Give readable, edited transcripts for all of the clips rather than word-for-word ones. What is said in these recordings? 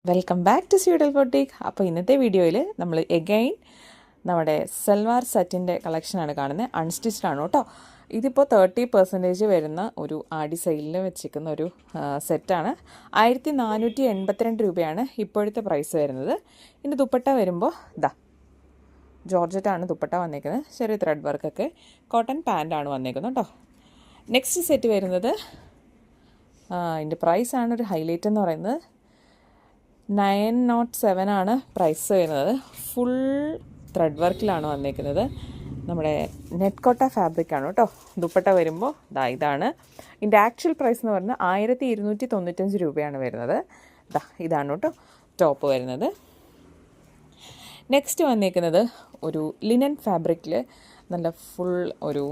Welcome back to Suedal boutique. അപ്പോൾ ഇന്നത്തെ വീഡിയോയിൽ നമ്മൾ എഗെയിൻ നമ്മുടെ സൽവാർ സെറ്റിൻ്റെ കളക്ഷനാണ് കാണുന്നത്. അൺസ്റ്റിച്ച്ഡ് ആണ് കേട്ടോ. ഇതിപ്പോൾ 30% വരുന്ന ഒരു ആടി സെയിലിൽ വെച്ചിരിക്കുന്ന ഒരു സെറ്റാണ്. 1482 രൂപയാണ് ഇപ്പോഴത്തെ പ്രൈസ് വരുന്നത്. ഇതിൻ്റെ ദുപ്പട്ട വരുമ്പോൾ ജോർജറ്റാണ് ദുപ്പട്ട വന്നേക്കുന്നത്. ചെറിയ ത്രെഡ് വർക്കൊക്കെ, കോട്ടൺ പാൻറ്റാണ് വന്നേക്കുന്നത് കേട്ടോ. നെക്സ്റ്റ് സെറ്റ് വരുന്നത് ഇതിൻ്റെ പ്രൈസാണ് ഒരു ഹൈലൈറ്റ് എന്ന് പറയുന്നത്. 907 ആണ് പ്രൈസ് വരുന്നത്. ഫുൾ ത്രെഡ് വർക്കിലാണ് വന്നേക്കുന്നത്. നമ്മുടെ നെറ്റ് കോട്ട ഫാബ്രിക്കാണ് കേട്ടോ. ദുപ്പട്ട വരുമ്പോൾ ഇതാണ്. ഇതിൻ്റെ ആക്ച്വൽ പ്രൈസ് എന്ന് പറഞ്ഞാൽ 1295 രൂപയാണ് വരുന്നത്. ഇതാണ് കേട്ടോ ടോപ്പ് വരുന്നത്. നെക്സ്റ്റ് വന്നേക്കുന്നത് ഒരു ലിനൻ ഫാബ്രിക്കിൽ നല്ല ഫുൾ ഒരു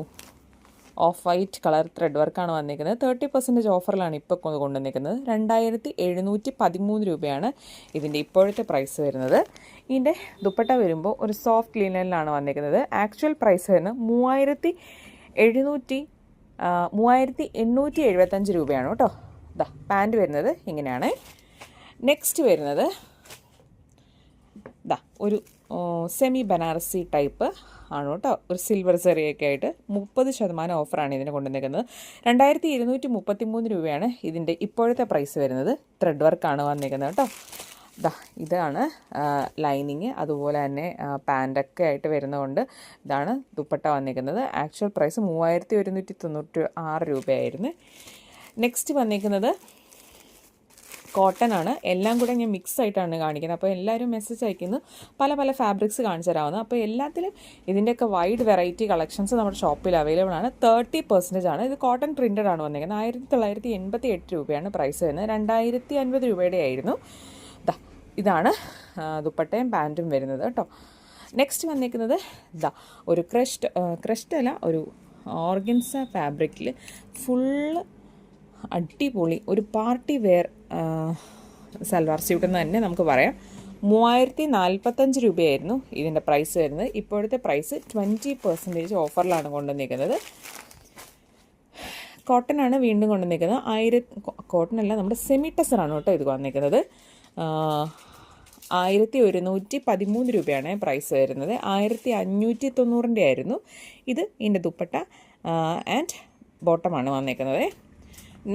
ഓഫ് വൈറ്റ് കളർ ത്രെഡ് വർക്കാണ് വന്നിരിക്കുന്നത്. 30% ഓഫറിലാണ് ഇപ്പോൾ കൊണ്ടുവന്നിരിക്കുന്നത്. 2713 രൂപയാണ് ഇതിൻ്റെ ഇപ്പോഴത്തെ പ്രൈസ് വരുന്നത്. ഇതിൻ്റെ ദുപ്പട്ട വരുമ്പോൾ ഒരു സോഫ്റ്റ് ലിനനിലാണ് വന്നിരിക്കുന്നത്. ആക്ച്വൽ പ്രൈസ് വരുന്നത് 3875 രൂപയാണ് കേട്ടോ. പാൻറ്റ് വരുന്നത് ഇങ്ങനെയാണ്. നെക്സ്റ്റ് വരുന്നത് ഒരു സെമി ബനാറസി ടൈപ്പ് ആണ് കേട്ടോ. ഒരു സിൽവർ സെറിയൊക്കെ ആയിട്ട് 30% ഓഫറാണ് ഇതിന് കൊണ്ടുവന്നിരിക്കുന്നത്. 2233 രൂപയാണ് ഇതിൻ്റെ ഇപ്പോഴത്തെ പ്രൈസ് വരുന്നത്. ത്രെഡ് വർക്കാണ് വന്നിരിക്കുന്നത് കേട്ടോ. ഇതാണ് ലൈനിങ്, അതുപോലെ തന്നെ പാൻറ്റൊക്കെ ആയിട്ട് വരുന്നതുകൊണ്ട് ഇതാണ് ദുപ്പട്ട വന്നിരിക്കുന്നത്. ആക്ച്വൽ പ്രൈസ് 3196 രൂപയായിരുന്നു. നെക്സ്റ്റ് വന്നിരിക്കുന്നത് കോട്ടൺ ആണ്. എല്ലാം കൂടെ ഞാൻ മിക്സ് ആയിട്ടാണ് കാണിക്കുന്നത്. അപ്പോൾ എല്ലാവരും മെസ്സേജ് അയക്കുന്നു പല പല ഫാബ്രിക്സ് കാണിച്ചു തരാവുന്നത്. അപ്പോൾ എല്ലാത്തിലും ഇതിൻ്റെയൊക്കെ വൈഡ് വെറൈറ്റി കളക്ഷൻസ് നമ്മുടെ ഷോപ്പിൽ അവൈലബിൾ ആണ്. 30% ആണ്. ഇത് കോട്ടൺ പ്രിൻറ്റഡ് ആണ് വന്നിരിക്കുന്നത്. 1988 രൂപയാണ് പ്രൈസ് വരുന്നത്. 2050 രൂപയുടെ ആയിരുന്നു. ഇതാണ് ദുപ്പട്ടയും പാൻറ്റും വരുന്നത് കേട്ടോ. നെക്സ്റ്റ് വന്നിരിക്കുന്നത് ഒരു ക്രഷ്ഡ് അല്ല, ഒരു ഓർഗൻസ ഫാബ്രിക്കിൽ ഫുള്ള് അടിപൊളി ഒരു പാർട്ടി വെയർ സൽവാർ സ്യൂട്ട് എന്ന് തന്നെ നമുക്ക് പറയാം. 3045 രൂപയായിരുന്നു ഇതിൻ്റെ പ്രൈസ് വരുന്നത്. ഇപ്പോഴത്തെ പ്രൈസ് 20% ഓഫറിലാണ് കൊണ്ടുവന്നിരിക്കുന്നത്. കോട്ടൺ ആണ് വീണ്ടും കൊണ്ടുവന്നിരിക്കുന്നത്. കോട്ടൺ അല്ല, നമ്മുടെ സെമി ടെസറാണ് കേട്ടോ ഇത് വന്നിരിക്കുന്നത്. 1113 രൂപയാണ് പ്രൈസ് വരുന്നത്. 1590 ആയിരുന്നു ഇത്. ഇതിൻ്റെ ദുപ്പട്ട ആൻഡ് ബോട്ടമാണ് വന്നിരിക്കുന്നത്.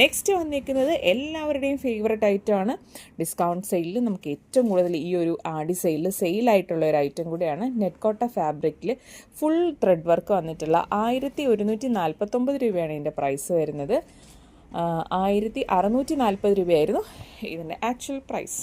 നെക്സ്റ്റ് വന്നിരിക്കുന്നത് എല്ലാവരുടെയും ഫേവററ്റ് ഐറ്റമാണ്. ഡിസ്കൗണ്ട് സെയിലിൽ നമുക്ക് ഏറ്റവും കൂടുതൽ ഈ ഒരു ആടി സെയിലായിട്ടുള്ള ഒരു ഐറ്റം കൂടിയാണ്. നെറ്റ് കോട്ട ഫാബ്രിക്കിൽ ഫുൾ ത്രെഡ് വർക്ക് വന്നിട്ടുള്ള 1149 രൂപയാണ് ഇതിൻ്റെ പ്രൈസ് വരുന്നത്. 1640 രൂപയായിരുന്നു ഇതിൻ്റെ ആക്ച്വൽ പ്രൈസ്.